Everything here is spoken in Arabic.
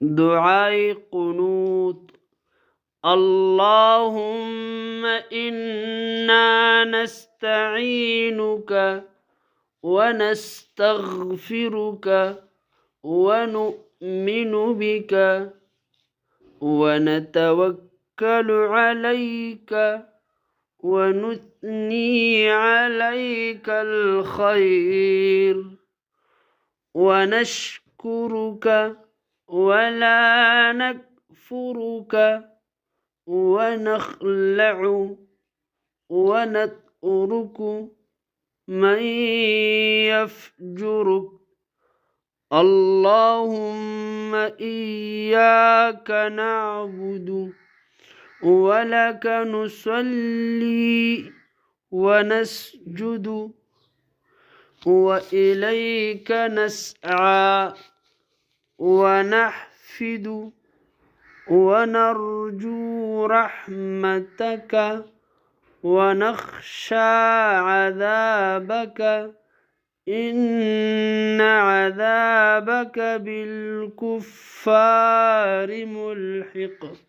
دعاء قنوت. اللهم إنا نستعينك ونستغفرك ونؤمن بك ونتوكل عليك ونثني عليك الخير ونشكرك ولا نكفرك ونخلع ونترك من يفجرك. اللهم إياك نعبد ولك نصلي ونسجد وإليك نسعى ونحفد ونرجو رحمتك ونخشى عذابك إن عذابك بالكفار ملحق.